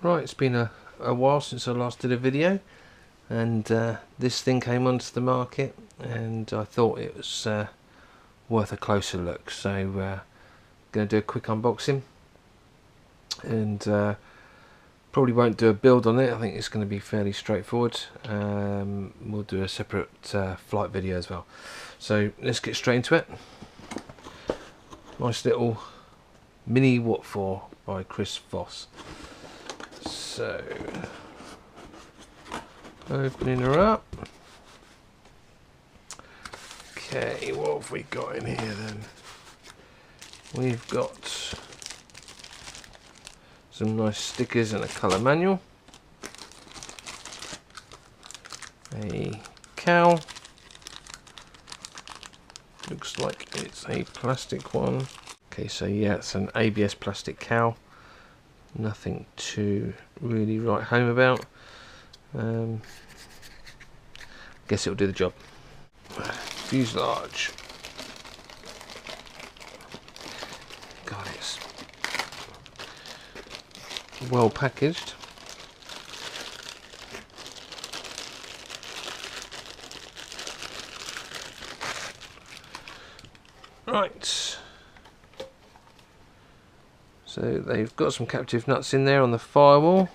Right, it's been a while since I last did a video, and this thing came onto the market and I thought it was worth a closer look, so going to do a quick unboxing and probably won't do a build on it. I think it's going to be fairly straightforward. We'll do a separate flight video as well, so let's get straight into it. Nice little mini What For by Chris Voss. So, opening her up. Okay, what have we got in here then? We've got some nice stickers and a colour manual. A cowl. Looks like it's a plastic one. Okay, so yeah, it's an ABS plastic cowl. Nothing to really write home about. Guess it'll do the job. Fuselage. God, it's well packaged. Right. So they've got some captive nuts in there on the firewall.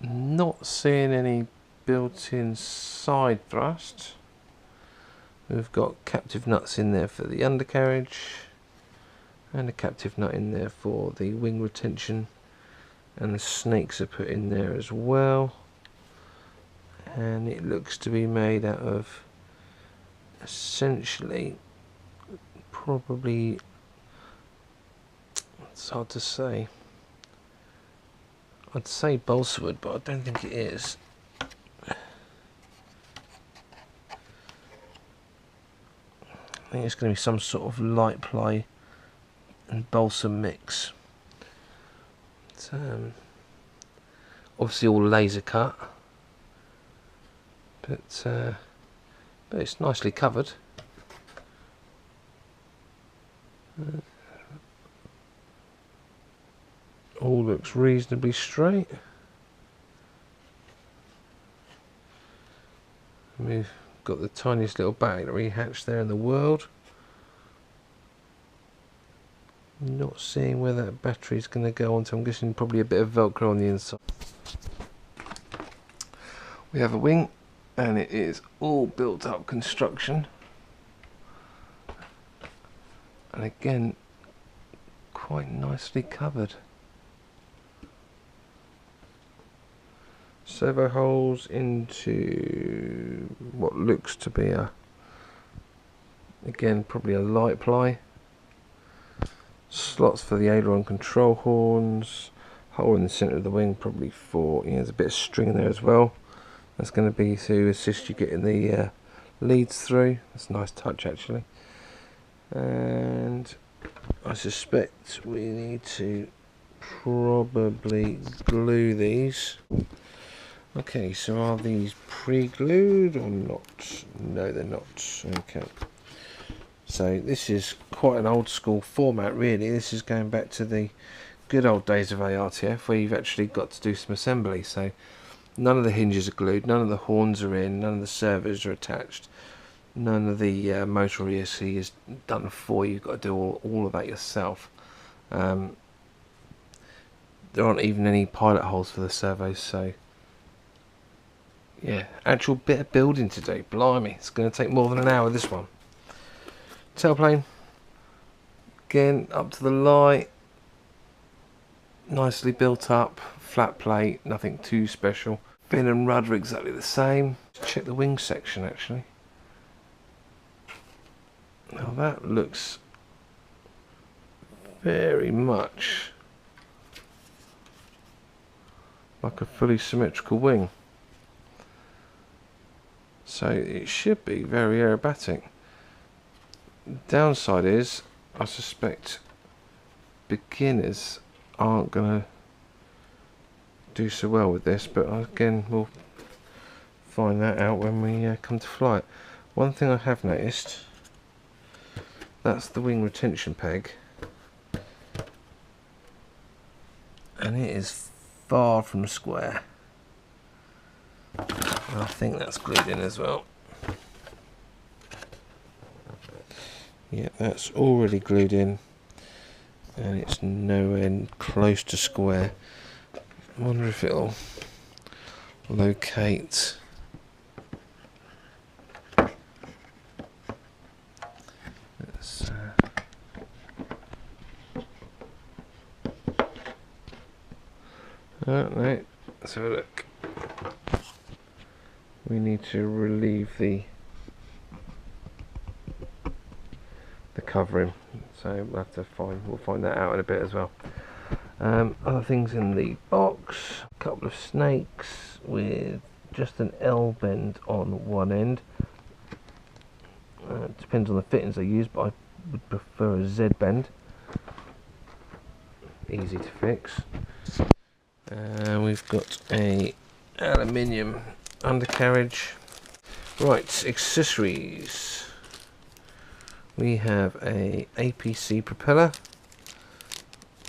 Not seeing any built-in side thrust. We've got captive nuts in there for the undercarriage and a captive nut in there for the wing retention, and the snakes are put in there as well, and it looks to be made out of essentially probably, it's hard to say, I'd say balsa wood, but I don't think it is. I think it's going to be some sort of light ply and balsa mix. It's, obviously all laser cut, but it's nicely covered. All looks reasonably straight. We've got the tiniest little battery hatch there in the world. Not seeing where that battery is going to go onto. I'm guessing probably a bit of Velcro on the inside. We have a wing, and it is all built up construction. And again, quite nicely covered. Servo holes into what looks to be again probably a light ply. Slots for the aileron control horns. Hole in the centre of the wing, probably for, there's a bit of string in there as well. That's going to be to assist you getting the leads through. That's a nice touch actually. And I suspect we need to probably glue these. Okay, so are these pre-glued or not? No, they're not. Okay. So this is quite an old school format really. This is going back to the good old days of ARTF, where you've actually got to do some assembly. So none of the hinges are glued, none of the horns are in, none of the servos are attached, none of the motor ESC is done for you. You've got to do all of that yourself. There aren't even any pilot holes for the servos, so yeah, actual bit of building to do. Blimey, it's going to take more than an hour, this one. Tailplane, again up to the light, nicely built up, flat plate, nothing too special. Fin and rudder exactly the same. Let's check the wing section actually. Now that looks very much like a fully symmetrical wing. So it should be very aerobatic. Downside is, I suspect beginners aren't going to do so well with this, but again we'll find that out when we come to fly it. One thing I have noticed, that's the wing retention peg. and it is far from square. And I think that's glued in as well. Yeah, that's already glued in, and it's nowhere close to square. I wonder if it'll locate. Let's, no, let's have a look. We need to relieve the covering, so we'll have to find that out in a bit as well. Other things in the box: a couple of snakes with just an L bend on one end. Depends on the fittings I use, but I would prefer a Z bend. Easy to fix. We've got a aluminium undercarriage. Right, accessories. We have a APC propeller,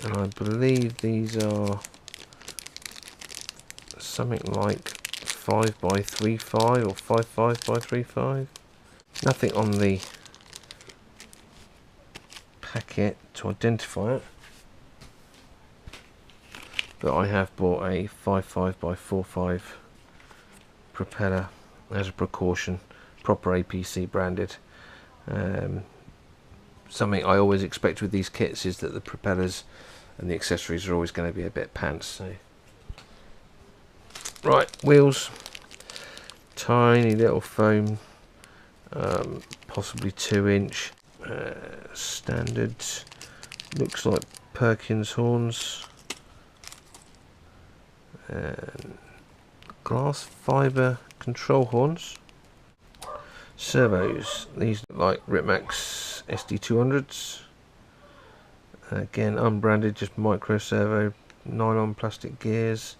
and I believe these are something like 5x35 or 55x35. Nothing on the packet to identify it, but I have bought a 55x45 propeller as a precaution, proper APC branded. Something I always expect with these kits is that the propellers and the accessories are always going to be a bit pants. So, right, wheels, tiny little foam, possibly 2-inch, standard, looks like Perkins horns, and glass fibre control horns. Servos, these look like Ripmax SD200s, again unbranded, just micro servo, nylon plastic gears,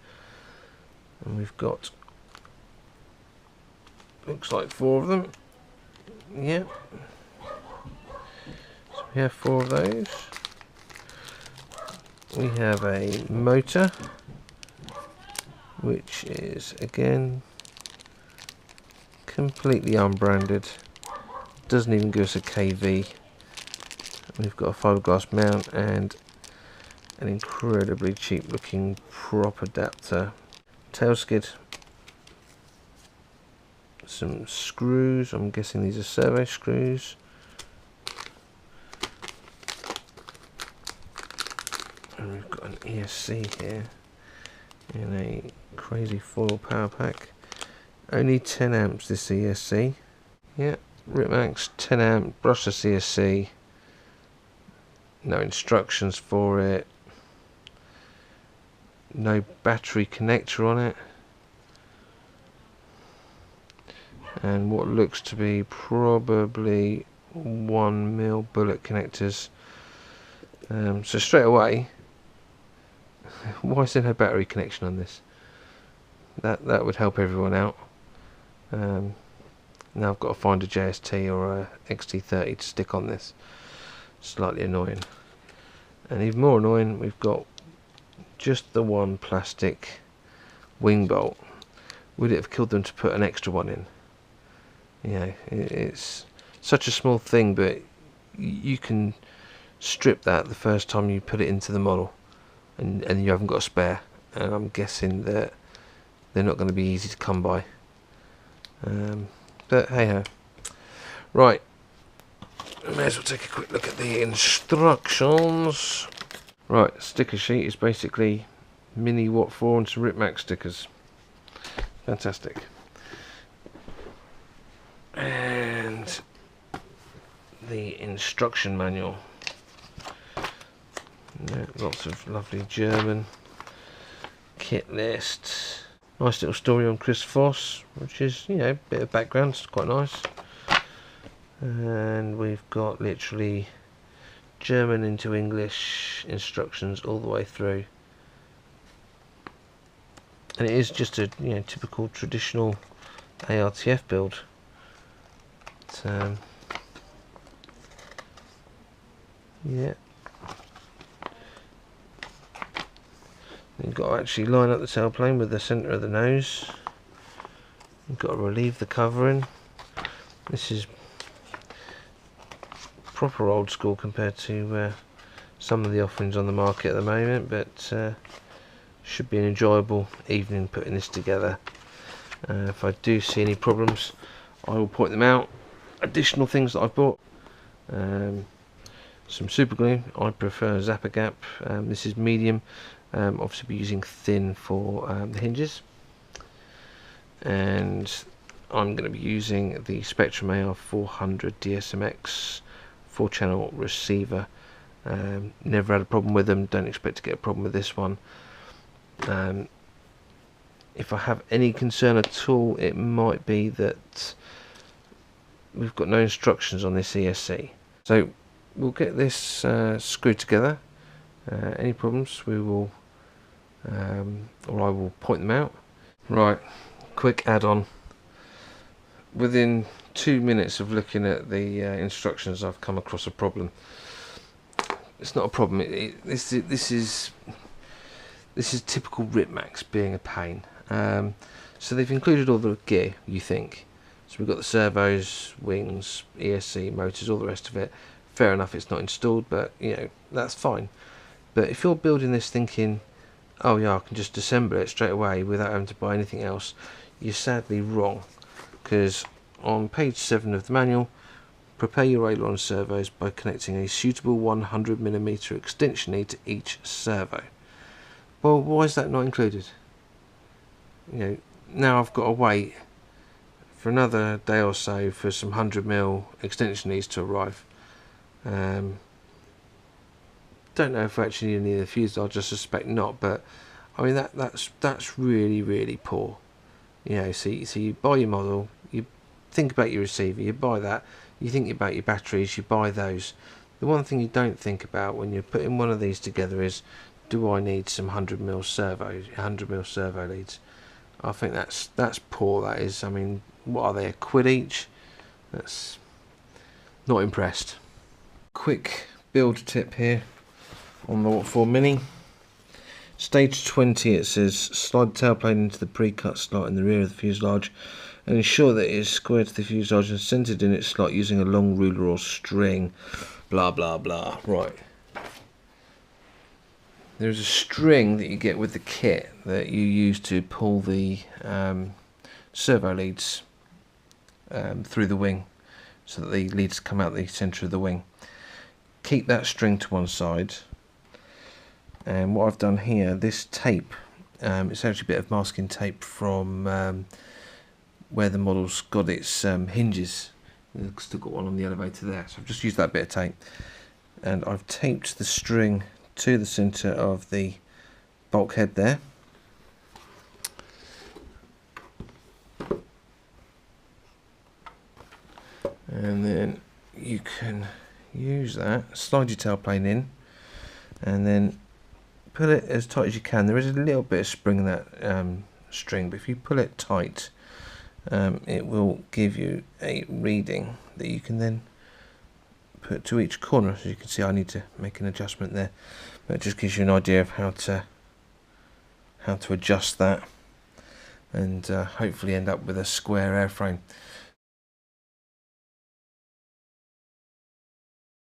and we've got, looks like 4 of them. Yeah, so we have 4 of those. We have a motor, which is again completely unbranded, doesn't even give us a KV. We've got a fiberglass mount and an incredibly cheap looking prop adapter. Tail skid, some screws, I'm guessing these are servo screws. And we've got an ESC here in a crazy foil power pack. Only 10 amps this ESC. Yeah, Ripmax 10 amp brushless ESC. No instructions for it. No battery connector on it. And what looks to be probably 1mm bullet connectors. So straight away, why is there no battery connection on this? That would help everyone out. Now I've got to find a JST or a XT30 to stick on this. Slightly annoying. And even more annoying, we've got just the one plastic wing bolt. Would it have killed them to put an extra one in? Yeah, it's such a small thing, but you can strip that the first time you put it into the model, and you haven't got a spare. And I'm guessing that they're not going to be easy to come by. But hey ho. Right, I may as well take a quick look at the instructions. Right, sticker sheet is basically mini Watt 4 and some Ripmax stickers. Fantastic. And the instruction manual. Yeah, lots of lovely German. Kit list. Nice little story on Chris Voss, which is, you know, a bit of background, it's quite nice. And we've got literally German into English instructions all the way through. And it is just a, you know, typical traditional ARTF build. But, yeah. You've got to actually line up the tailplane with the centre of the nose. You've got to relieve the covering. This is proper old school compared to some of the offerings on the market at the moment, but should be an enjoyable evening putting this together. If I do see any problems, I will point them out. Additional things that I've bought: some super glue. I prefer Zappa Gap. This is medium. Obviously, be using thin for the hinges, and I'm going to be using the Spectrum AR400 DSMX 4-channel receiver. Never had a problem with them. Don't expect to get a problem with this one. If I have any concern at all, it might be that we've got no instructions on this ESC. So we'll get this screwed together. Any problems, we will, or I will point them out. Right, quick add-on. Within 2 minutes of looking at the instructions, I've come across a problem. It's not a problem. This is typical Ripmax being a pain. So they've included all the gear, you think. So we've got the servos, wings, ESC, motors, all the rest of it. Fair enough, it's not installed, but you know, that's fine. But if you're building this thinking, oh yeah, I can just assemble it straight away without having to buy anything else, you're sadly wrong. Because on page 7 of the manual, prepare your aileron servos by connecting a suitable 100mm extension lead to each servo. Well, why is that not included? You know, now I've got to wait for another day or so for some 100mm extension leads to arrive. Don't know if I actually need any of the fuselage, I suspect not, but I mean that's really poor. You know, so you buy your model, you think about your receiver, you buy that, you think about your batteries, you buy those. The one thing you don't think about when you're putting one of these together is, do I need some 100mm servo leads? I think that's poor. That is. I mean, what are they, a quid each? That's not impressed. Quick build tip here on the Watt 4 Mini. Stage 20, it says slide the tailplane into the pre-cut slot in the rear of the fuselage and ensure that it is square to the fuselage and centered in its slot using a long ruler or string. Blah blah blah. Right. There's a string that you get with the kit that you use to pull the servo leads through the wing, so that the leads come out the centre of the wing. Keep that string to one side, and what I've done here, this tape, it's actually a bit of masking tape from where the model's got its hinges. I've still got one on the elevator there, so I've just used that bit of tape, and I've taped the string to the centre of the bulkhead there. And then you can use that, slide your tailplane in, and then pull it as tight as you can. There is a little bit of spring in that string, but if you pull it tight, it will give you a reading that you can then put to each corner. As you can see, I need to make an adjustment there, but it just gives you an idea of how to adjust that, and hopefully end up with a square airframe.